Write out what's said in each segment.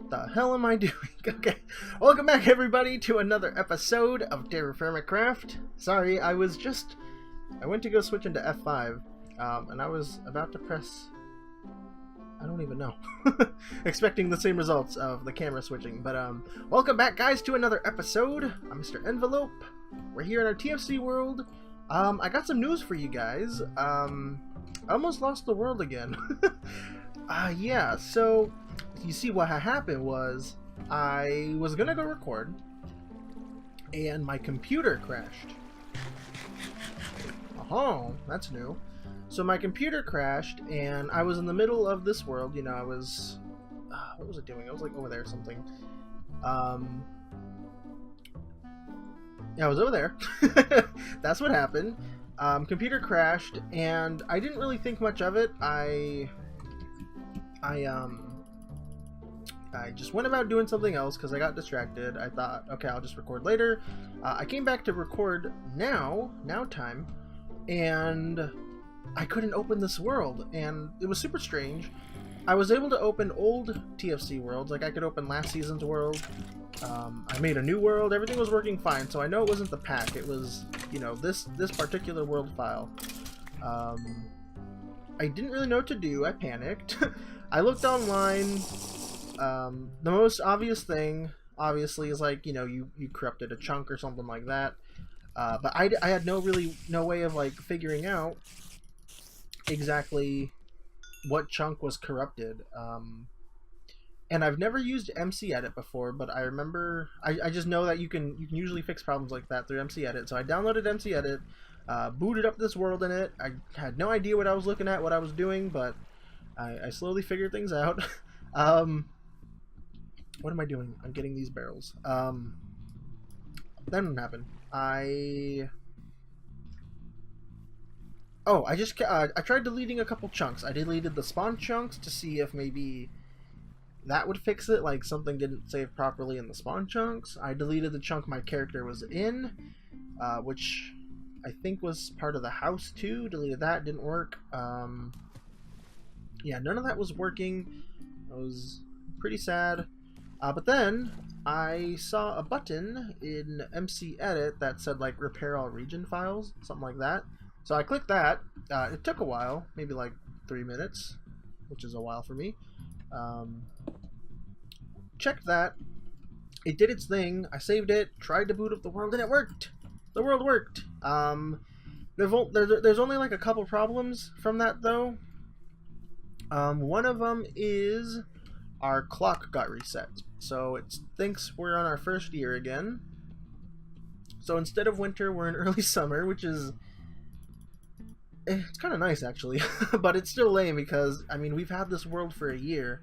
What the hell am I doing? Okay, welcome back everybody to another episode of TerrafirmaCraft. Sorry, I went to go switch into F5, and I was about to press, I don't even know, expecting the same results of the camera switching, but welcome back guys to another episode. I'm MrEnvelope. We're here in our TFC world. I got some news for you guys. I almost lost the world again. Yeah, so you see what happened was I was gonna go record and my computer crashed. Oh, that's new. So my computer crashed and I was in the middle of this world, you know, I was what was it doing? I was like over there or something. Yeah, I was over there. That's what happened. Computer crashed and I didn't really think much of it. I just went about doing something else because I got distracted. I thought, okay, I'll just record later. I came back to record now time, and I couldn't open this world, and it was super strange. I was able to open old TFC worlds, like I could open last season's world. I made a new world, everything was working fine, so I know it wasn't the pack, it was, you know, this particular world file. I didn't really know what to do, I panicked. I looked online. The most obvious thing, obviously, is like, you know, you corrupted a chunk or something like that. But I had no way of like figuring out exactly what chunk was corrupted. And I've never used McEdit before, but I remember I just know that you can usually fix problems like that through McEdit. So I downloaded McEdit, booted up this world in it. I had no idea what I was looking at, what I was doing, but I slowly figured things out. What am I doing? I'm getting these barrels. Then what happened? I tried deleting a couple chunks. I deleted the spawn chunks to see if maybe that would fix it, like something didn't save properly in the spawn chunks. I deleted the chunk my character was in, which I think was part of the house too. Deleted that, didn't work. Yeah, none of that was working. I was pretty sad. But then I saw a button in McEdit that said like repair all region files, something like that. So I clicked that. It took a while, maybe like 3 minutes, which is a while for me. Checked that. It did its thing. I saved it, tried to boot up the world, and it worked. The world worked. There's only like a couple problems from that though. One of them is our clock got reset, so it thinks we're on our first year again. So instead of winter, we're in early summer, which is, it's kind of nice actually, but it's still lame because I mean we've had this world for a year.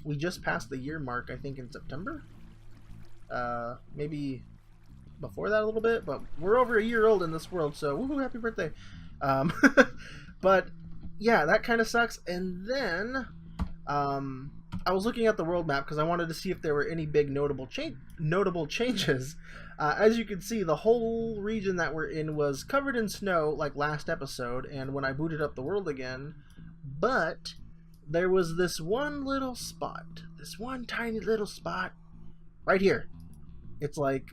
We just passed the year mark, I think in September. Maybe before that a little bit, but we're over a year old in this world, so woohoo, happy birthday. But yeah, that kind of sucks. And then I was looking at the world map because I wanted to see if there were any big notable changes. As you can see, the whole region that we're in was covered in snow like last episode and when I booted up the world again, but there was this one little spot, this one tiny little spot right here. It's like,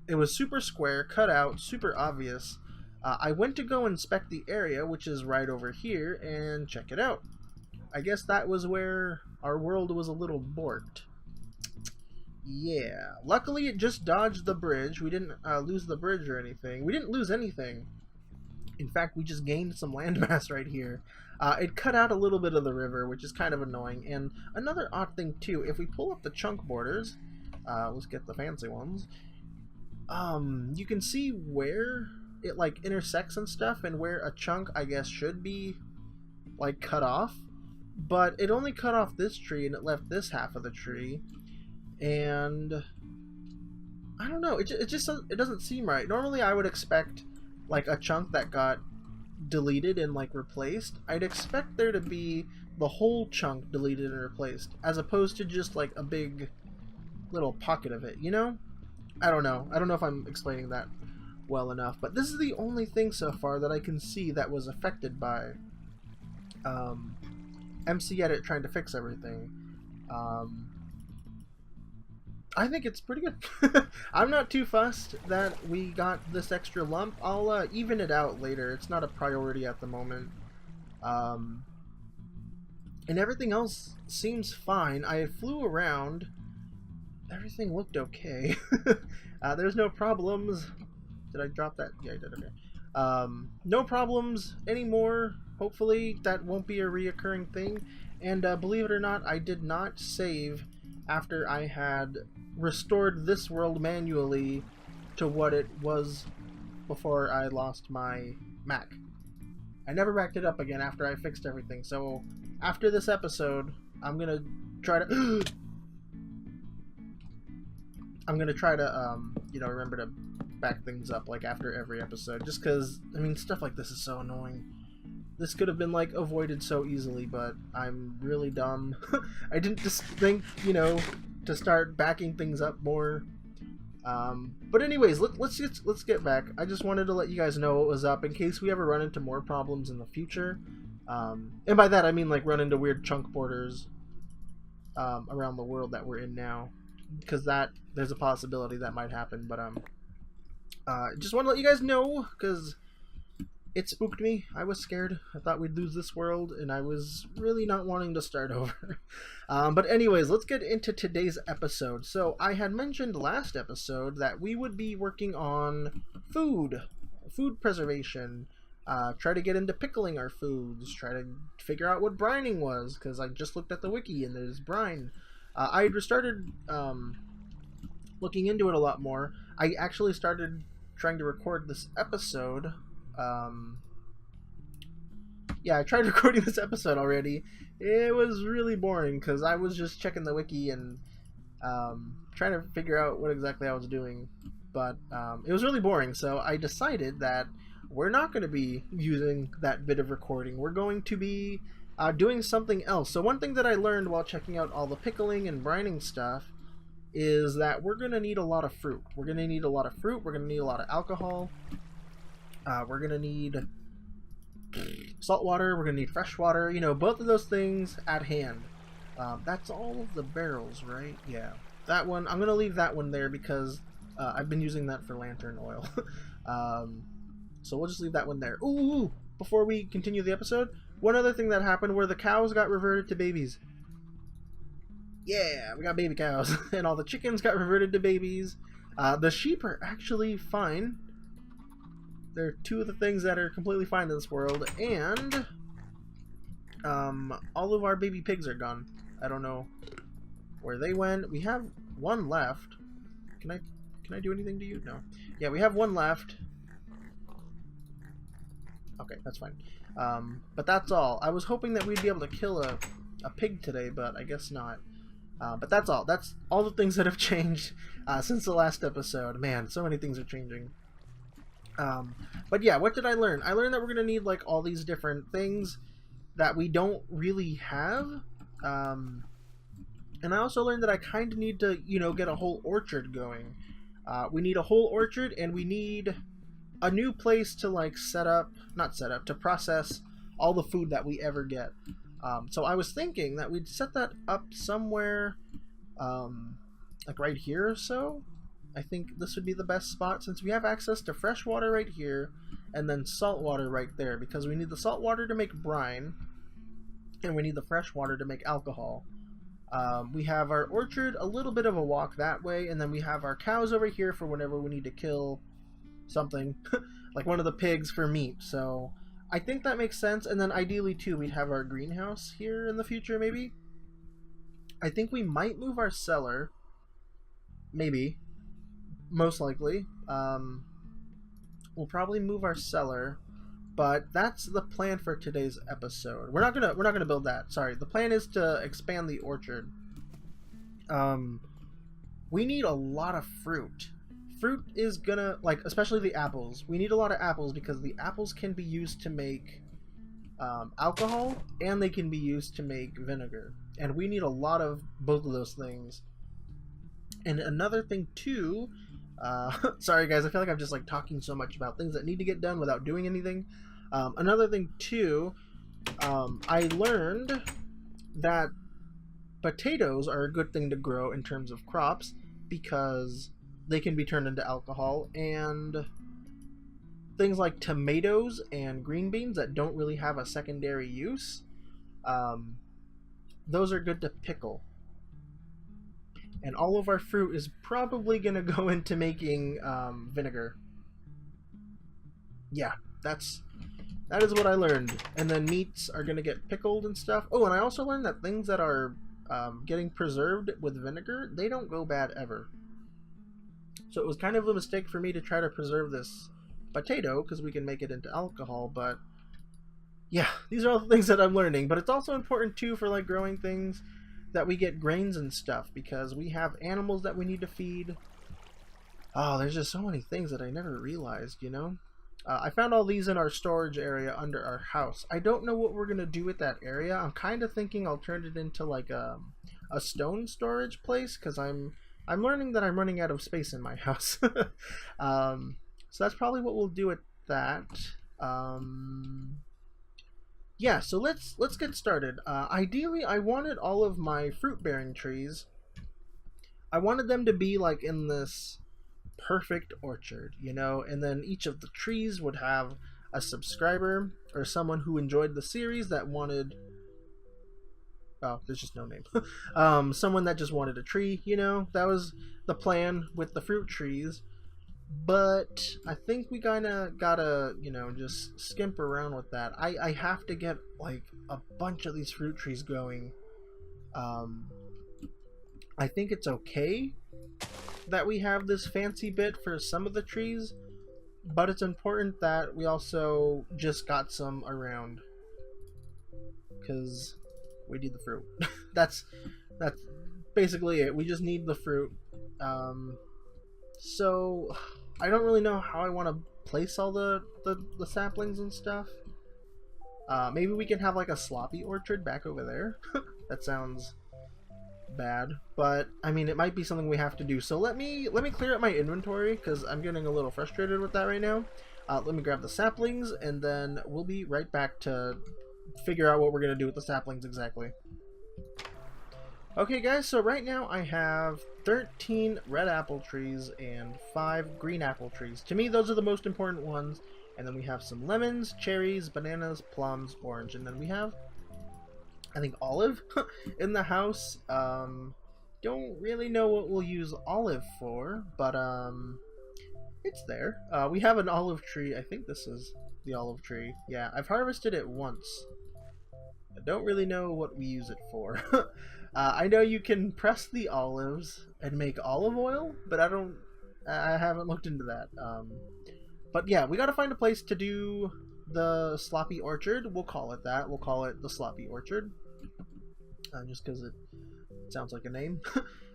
it was super square, cut out, super obvious. I went to go inspect the area, which is right over here, and check it out. I guess that was where our world was a little borked. Yeah. Luckily, it just dodged the bridge. We didn't lose the bridge or anything. We didn't lose anything. In fact, we just gained some landmass right here. It cut out a little bit of the river, which is kind of annoying. And another odd thing, too, if we pull up the chunk borders, let's get the fancy ones, you can see where it like intersects and stuff, and where a chunk I guess should be like cut off, but it only cut off this tree and it left this half of the tree, and I don't know, it doesn't seem right. Normally I would expect like a chunk that got deleted and like replaced, I'd expect there to be the whole chunk deleted and replaced, as opposed to just like a big little pocket of it, you know? I don't know if I'm explaining that well enough, but this is the only thing so far that I can see that was affected by McEdit trying to fix everything. I think it's pretty good. I'm not too fussed that we got this extra lump. I'll even it out later. It's not a priority at the moment. And everything else seems fine. I flew around. Everything looked okay. There's no problems. Did I drop that? Yeah, I did. Okay. No problems anymore. Hopefully that won't be a reoccurring thing. And believe it or not, I did not save after I had restored this world manually to what it was before I lost my Mac. I never backed it up again after I fixed everything. So after this episode, I'm gonna try to you know, remember to back things up like after every episode, just because I mean stuff like this is so annoying. This could have been like avoided so easily, but I'm really dumb. I didn't just think, you know, to start backing things up more. But anyways, let's get back. I just wanted to let you guys know what was up in case we ever run into more problems in the future. And by that I mean like run into weird chunk borders around the world that we're in now, because there's a possibility that might happen. But just want to let you guys know because it spooked me. I was scared. I thought we'd lose this world, and I was really not wanting to start over. But anyways, let's get into today's episode. So I had mentioned last episode that we would be working on food preservation, try to get into pickling our foods, try to figure out what brining was, because I just looked at the wiki and there's brine. I had started looking into it a lot more. I actually started trying to record this episode. Yeah, I tried recording this episode already. It was really boring because I was just checking the wiki and trying to figure out what exactly I was doing. But it was really boring, so I decided that we're not going to be using that bit of recording. We're going to be doing something else. So one thing that I learned while checking out all the pickling and brining stuff is that we're going to need a lot of fruit. We're going to need a lot of fruit. We're going to need a lot of alcohol. We're going to need salt water. We're going to need fresh water. You know, both of those things at hand. That's all of the barrels, right? Yeah. That one, I'm going to leave that one there because I've been using that for lantern oil. So we'll just leave that one there. Ooh! Before we continue the episode, one other thing that happened where the cows got reverted to babies. Yeah, we got baby cows. And all the chickens got reverted to babies. The sheep are actually fine. They're two of the things that are completely fine in this world. And all of our baby pigs are gone. I don't know where they went. We have one left. Can I do anything to you? No. Yeah, we have one left. Okay, that's fine. But that's all. I was hoping that we'd be able to kill a pig today, but I guess not. But that's all. That's all the things that have changed since the last episode. Man, so many things are changing. But yeah, what did I learn? I learned that we're going to need like all these different things that we don't really have. And I also learned that I kind of need to, you know, get a whole orchard going. We need a whole orchard, and we need a new place to like to process all the food that we ever get. So I was thinking that we'd set that up somewhere like right here or so. I think this would be the best spot since we have access to fresh water right here and then salt water right there, because we need the salt water to make brine and we need the fresh water to make alcohol. We have our orchard a little bit of a walk that way, and then we have our cows over here for whenever we need to kill something like one of the pigs for meat. So I think that makes sense. And then ideally too, we'd have our greenhouse here in the future. Maybe I think we might move our cellar, maybe, most likely. We'll probably move our cellar, but that's the plan for today's episode. We're not gonna build that. Sorry, the plan is to expand the orchard. We need a lot of fruit. Fruit is gonna, like, especially the apples. We need a lot of apples because the apples can be used to make alcohol, and they can be used to make vinegar. And we need a lot of both of those things. And another thing too, sorry guys, I feel like I'm just like talking so much about things that need to get done without doing anything. Another thing too, I learned that potatoes are a good thing to grow in terms of crops. because they can be turned into alcohol, and things like tomatoes and green beans that don't really have a secondary use, those are good to pickle. And all of our fruit is probably going to go into making vinegar. Yeah, that is what I learned. And then meats are going to get pickled and stuff. Oh, and I also learned that things that are getting preserved with vinegar, they don't go bad ever. So it was kind of a mistake for me to try to preserve this potato, because we can make it into alcohol, but yeah, these are all the things that I'm learning. But it's also important too for like growing things that we get grains and stuff, because we have animals that we need to feed. Oh, there's just so many things that I never realized, you know? I found all these in our storage area under our house. I don't know what we're going to do with that area. I'm kind of thinking I'll turn it into like a stone storage place, because I'm learning that I'm running out of space in my house. So that's probably what we'll do with that. Yeah, so let's get started. Ideally, I wanted all of my fruit-bearing trees, I wanted them to be like in this perfect orchard, you know, and then each of the trees would have a subscriber or someone who enjoyed the series that wanted, oh, there's just no name. Someone that just wanted a tree, you know. That was the plan with the fruit trees. But I think we kinda gotta, you know, just skimp around with that. I have to get like a bunch of these fruit trees going. I think it's okay that we have this fancy bit for some of the trees, but it's important that we also just got some around, because we need the fruit. that's basically it. We just need the fruit. So I don't really know how I want to place all the saplings and stuff. Maybe we can have like a sloppy orchard back over there. That sounds bad, but I mean, it might be something we have to do. So let me clear up my inventory, because I'm getting a little frustrated with that right now. Let me grab the saplings, and then we'll be right back to figure out what we're gonna do with the saplings exactly. Okay guys, so right now I have 13 red apple trees and 5 green apple trees. To me, those are the most important ones. And then we have some lemons, cherries, bananas, plums, orange, and then we have, I think, olive in the house. Don't really know what we'll use olive for, but it's there. We have an olive tree. I think this is the olive tree. Yeah, I've harvested it once. I don't really know what we use it for. I know you can press the olives and make olive oil, but I haven't looked into that. But yeah, we gotta find a place to do the sloppy orchard. We'll call it that. We'll call it the sloppy orchard. Just because it sounds like a name.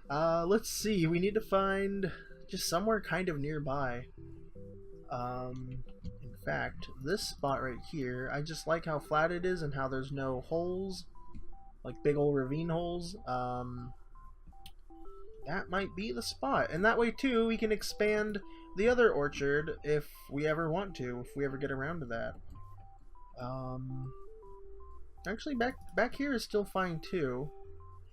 Let's see. We need to find just somewhere kind of nearby. In fact, this spot right here, I just like how flat it is and how there's no holes, like big old ravine holes. That might be the spot. And that way, too, we can expand the other orchard if we ever want to, if we ever get around to that. Actually, back here is still fine too,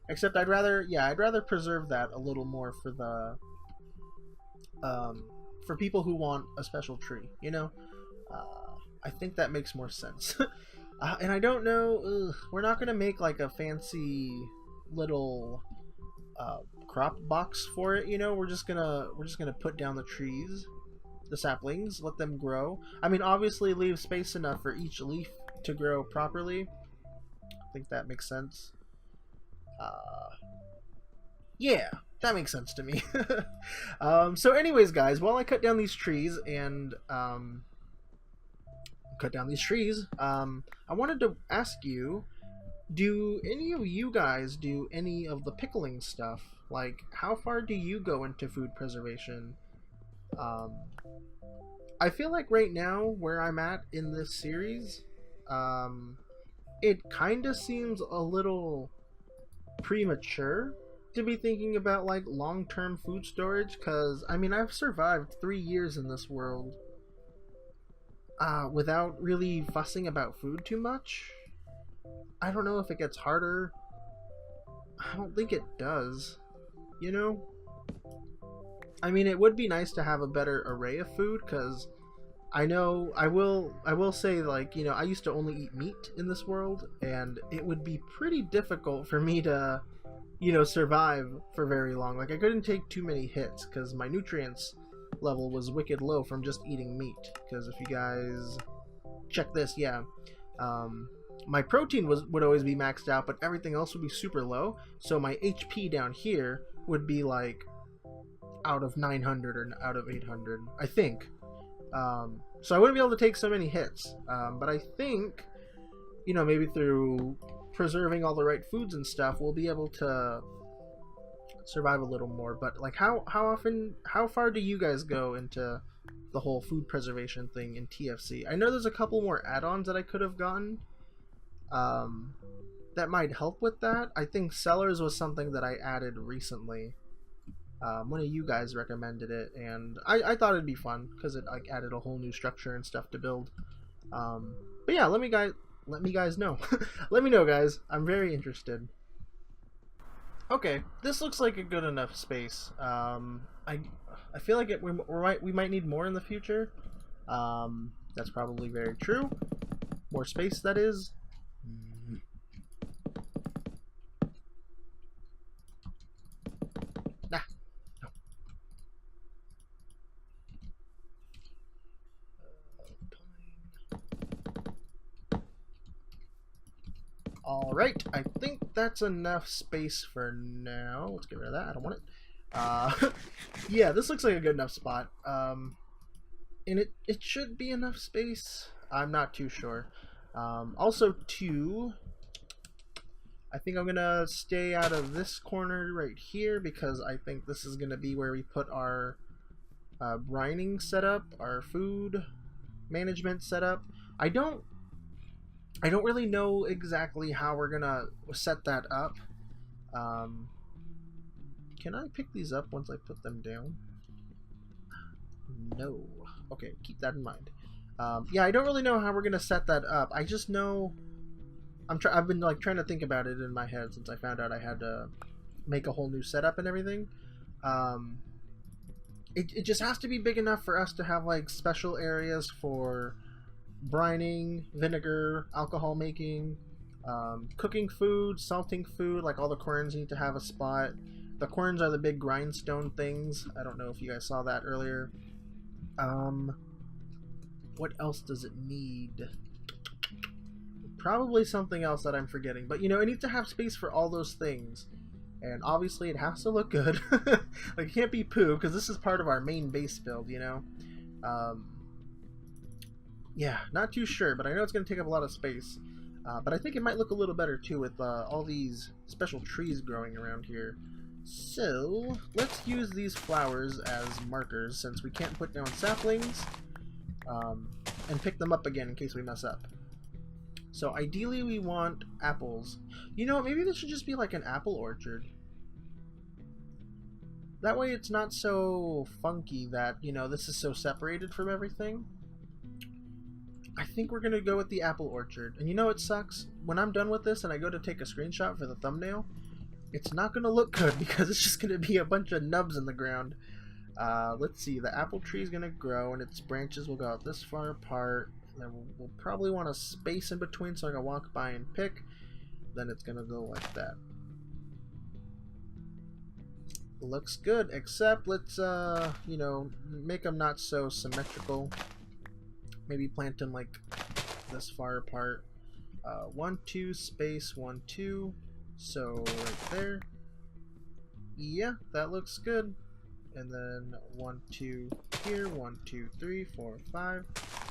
except I'd rather preserve that a little more for the for people who want a special tree, you know. I think that makes more sense. And I don't know, we're not gonna make like a fancy little crop box for it, you know. We're just gonna put down the trees, the saplings, let them grow. I mean, obviously leave space enough for each leaf to grow properly. I think that makes sense. Yeah, that makes sense to me. So anyways, guys, while I cut down these trees and I wanted to ask you, do any of you guys do any of the pickling stuff? Like, how far do you go into food preservation? I feel like right now, where I'm at in this series, it kind of seems a little premature to be thinking about like long-term food storage, because I mean, I've survived 3 years in this world without really fussing about food too much. I don't know if it gets harder. I don't think it does, you know? I mean, it would be nice to have a better array of food, because I know I will say, like, you know, I used to only eat meat in this world, and it would be pretty difficult for me to, you know, survive for very long. Like, I couldn't take too many hits because my nutrients level was wicked low from just eating meat. Because if you guys check this, yeah, my protein would always be maxed out, but everything else would be super low. So my HP down here would be like out of 900 or out of 800, I think. So I wouldn't be able to take so many hits. But I think, you know, maybe through preserving all the right foods and stuff, we'll be able to survive a little more. But like, how far do you guys go into the whole food preservation thing in TFC? I know there's a couple more add-ons that I could have gotten that might help with that. I think Cellars was something that I added recently. One of you guys recommended it, and I thought it'd be fun because it like added a whole new structure and stuff to build. But yeah, let me guys know. Let me know, guys. I'm very interested. Okay, this looks like a good enough space. I feel like we might need more in the future. That's probably very true. More space, that is. Nah. No. Alright, I think that's enough space for now. Let's get rid of that. I don't want it. Yeah, this looks like a good enough spot. And it should be enough space. I'm not too sure. Also, too, I think I'm gonna stay out of this corner right here because I think this is gonna be where we put our brining setup, our food management setup. I don't really know exactly how we're gonna set that up. Can I pick these up once I put them down? No. Okay, keep that in mind. Yeah, I don't really know how we're gonna set that up. I just know I've been like trying to think about it in my head since I found out I had to make a whole new setup and everything. It just has to be big enough for us to have like special areas for brining, vinegar, alcohol making, cooking food, salting food. Like all the corns need to have a spot. The corns are the big grindstone things. I don't know if you guys saw that earlier. What else does it need? Probably something else that I'm forgetting. But, you know, it needs to have space for all those things. And obviously it has to look good. Like, it can't be poo, because this is part of our main base build, you know? Yeah, not too sure, but I know it's going to take up a lot of space. But I think it might look a little better, too, with all these special trees growing around here. So, let's use these flowers as markers, since we can't put down saplings. And pick them up again in case we mess up. So ideally we want apples. You know, maybe this should just be like an apple orchard. That way it's not so funky that, you know, this is so separated from everything. I think we're gonna go with the apple orchard. And you know it sucks? When I'm done with this and I go to take a screenshot for the thumbnail, it's not gonna look good because it's just gonna be a bunch of nubs in the ground. Let's see, the apple tree is going to grow and its branches will go out this far apart. Then we'll probably want a space in between so I can walk by and pick. Then it's going to go like that. Looks good, except let's, you know, make them not so symmetrical. Maybe plant them like this far apart. 1, 2, space, 1, 2. So right there. Yeah, that looks good. And then 1, 2 here, 1, 2, 3, 4, 5.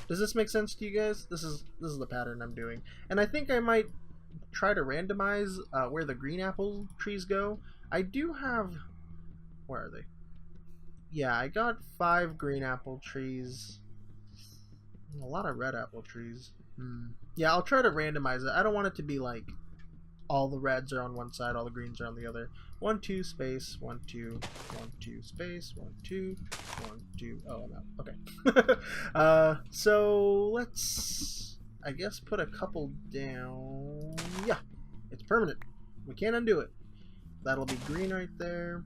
Does this make sense to you guys? This is the pattern I'm doing, and I think I might try to randomize where the green apple trees go. I do have, where are they? Yeah, I got 5 green apple trees. A lot of red apple trees. Yeah, I'll try to randomize it. I don't want it to be like all the reds are on one side, all the greens are on the other. 1, 2, space, 1, 2, 1, 2, space, 1, 2, 1, 2. Oh, I'm out. Okay. So let's, I guess, put a couple down. Yeah, it's permanent. We can't undo it. That'll be green right there.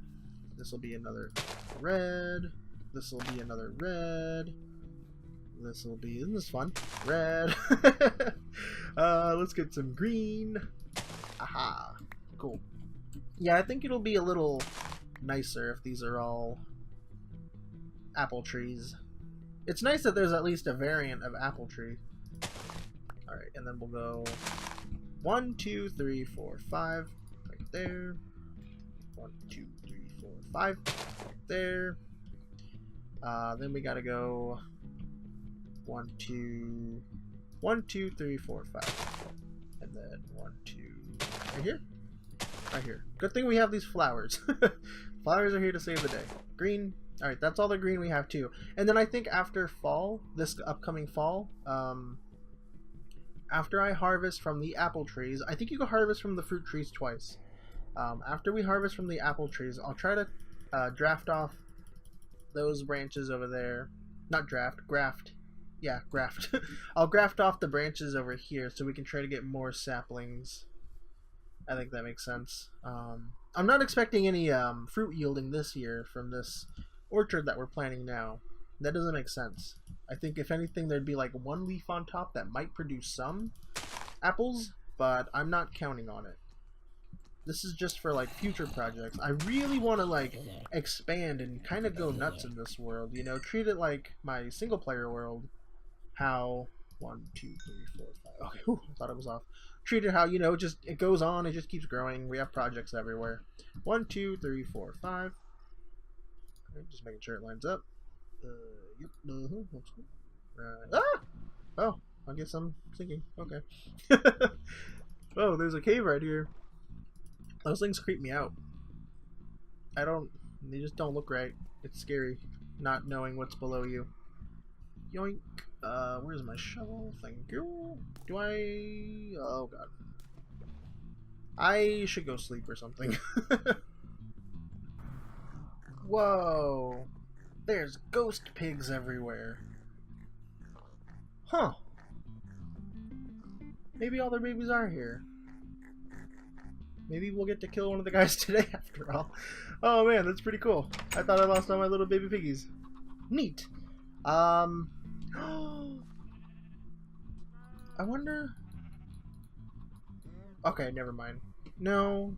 This will be another red. This will be another red. This will be, isn't this fun? Red. Let's get some green. Aha. Cool. Yeah, I think it'll be a little nicer if these are all apple trees. It's nice that there's at least a variant of apple tree. Alright, and then we'll go 1, 2, 3, 4, 5. Right there. 1, 2, 3, 4, 5. Right there. Then we gotta go 1, 2, 3, 4, 5. And then 1, 2, right here? Right here. Good thing we have these flowers. Flowers are here to save the day. Green. Alright, that's all the green we have too. And then I think after fall, this upcoming fall, after I harvest from the apple trees, I think you can harvest from the fruit trees twice. After we harvest from the apple trees, I'll try to draft off those branches over there. Not draft, graft. Yeah, graft. I'll graft off the branches over here so we can try to get more saplings. I think that makes sense. I'm not expecting any fruit yielding this year from this orchard that we're planting now. That doesn't make sense. I think if anything there'd be like one leaf on top that might produce some apples, but I'm not counting on it. This is just for like future projects. I really want to like expand and kind of go nuts in this world, you know, treat it like my single player world. How 1, 2, 3, 4, 5. Okay, whew, I thought it was off. Treat it how, you know, just it goes on, it just keeps growing. We have projects everywhere. 1, 2, 3, 4, 5. Okay, just making sure it lines up. Yep. Right. Ah! Oh, I guess I'm sinking. Okay. Oh, there's a cave right here. Those things creep me out. They just don't look right. It's scary not knowing what's below you. Yoink. Where's my shovel? Thank you. Oh god. I should go sleep or something. Whoa. There's ghost pigs everywhere. Huh. Maybe all their babies are here. Maybe we'll get to kill one of the guys today after all. Oh man, that's pretty cool. I thought I lost all my little baby piggies. Neat. I wonder... Okay, never mind. No.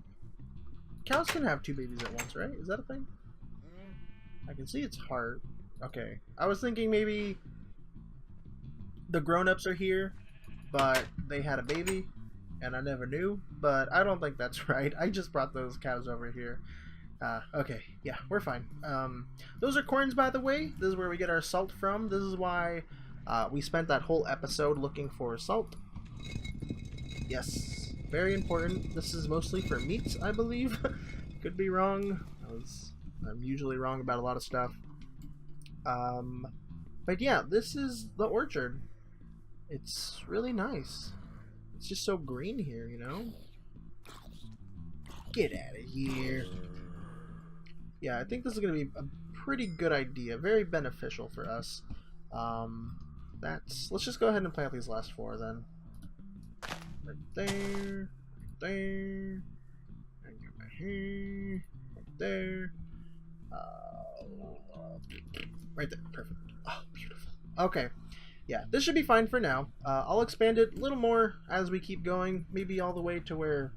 Cows can have 2 babies at once, right? Is that a thing? I can see its heart. Okay. I was thinking maybe the grown-ups are here, but they had a baby, and I never knew. But I don't think that's right. I just brought those cows over here. Okay. Yeah, we're fine. Those are corns, by the way. This is where we get our salt from. This is why we spent that whole episode looking for salt. Yes. Very important. This is mostly for meats, I believe. Could be wrong. I'm usually wrong about a lot of stuff. But yeah, this is the orchard. It's really nice. It's just so green here, you know? Get out of here. Yeah, I think this is going to be a pretty good idea. Very beneficial for us. Let's just go ahead and plant these last 4 then. Right there. Right there. Right here. Right there. Right there. Perfect. Oh, beautiful. Okay. Yeah, this should be fine for now. I'll expand it a little more as we keep going. Maybe all the way to where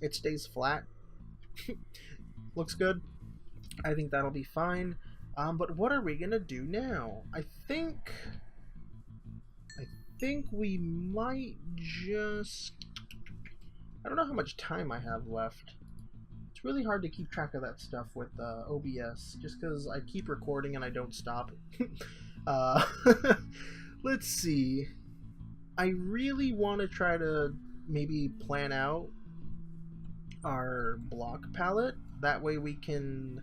it stays flat. Looks good. I think that'll be fine. But what are we gonna do now? I think we might just... I don't know how much time I have left. It's really hard to keep track of that stuff with OBS, just because I keep recording and I don't stop. Let's see. I really want to try to maybe plan out our block palette. That way we can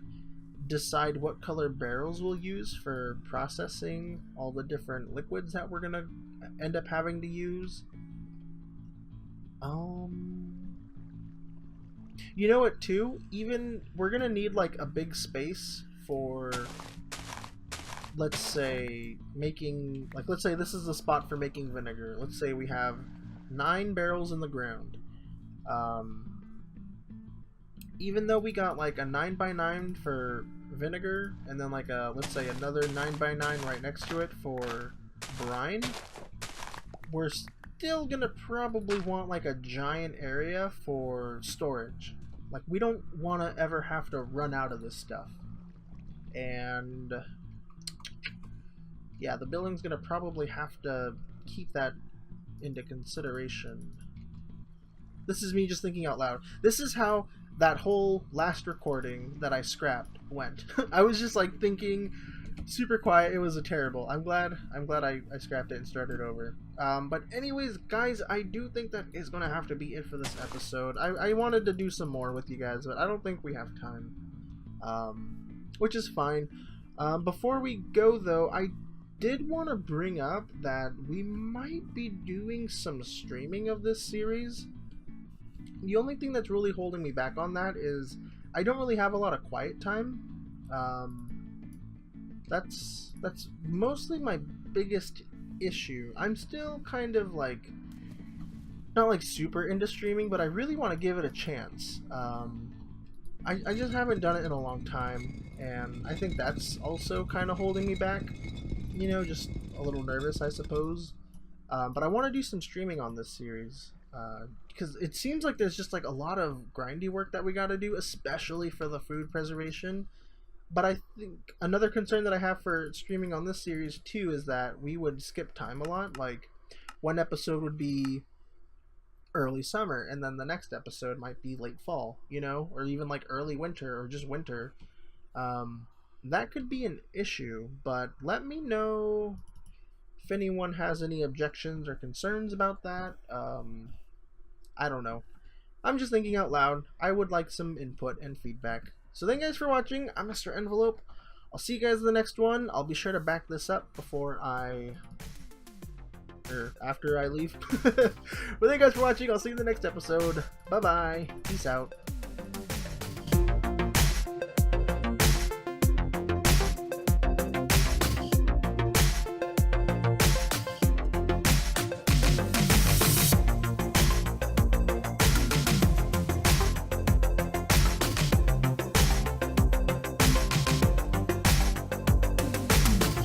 decide what color barrels we'll use for processing all the different liquids that we're gonna end up having to use. You know what too? Even we're gonna need like a big space for, let's say, making, like, let's say this is the spot for making vinegar. Let's say we have 9 barrels in the ground. even though we got like a 9x9 for vinegar, and then like a, let's say another 9x9 right next to it for brine, we're still gonna probably want like a giant area for storage. Like, we don't want to ever have to run out of this stuff. And yeah, the building's gonna probably have to keep that into consideration. This is me just thinking out loud. This is how that whole last recording that I scrapped went. I was just like thinking super quiet. It was a terrible. I'm glad I scrapped it and started over. But anyways, guys, I do think that is gonna have to be it for this episode. I wanted to do some more with you guys, but I don't think we have time, which is fine. Before we go though, I did want to bring up that we might be doing some streaming of this series. The only thing that's really holding me back on that is I don't really have a lot of quiet time. That's mostly my biggest issue. I'm still kind of like, not like super into streaming, but I really want to give it a chance. I just haven't done it in a long time, and I think that's also kind of holding me back. You know, just a little nervous, I suppose. But I want to do some streaming on this series. Because it seems like there's just like a lot of grindy work that we got to do, especially for the food preservation. But I think another concern that I have for streaming on this series too is that we would skip time a lot. Like, one episode would be early summer, and then the next episode might be late fall, you know, or even like early winter or just winter. That could be an issue, but let me know if anyone has any objections or concerns about that. I don't know. I'm just thinking out loud. I would like some input and feedback. So thank you guys for watching. I'm MrEnvelope. I'll see you guys in the next one. I'll be sure to back this up before after I leave. But thank you guys for watching. I'll see you in the next episode. Bye bye. Peace out.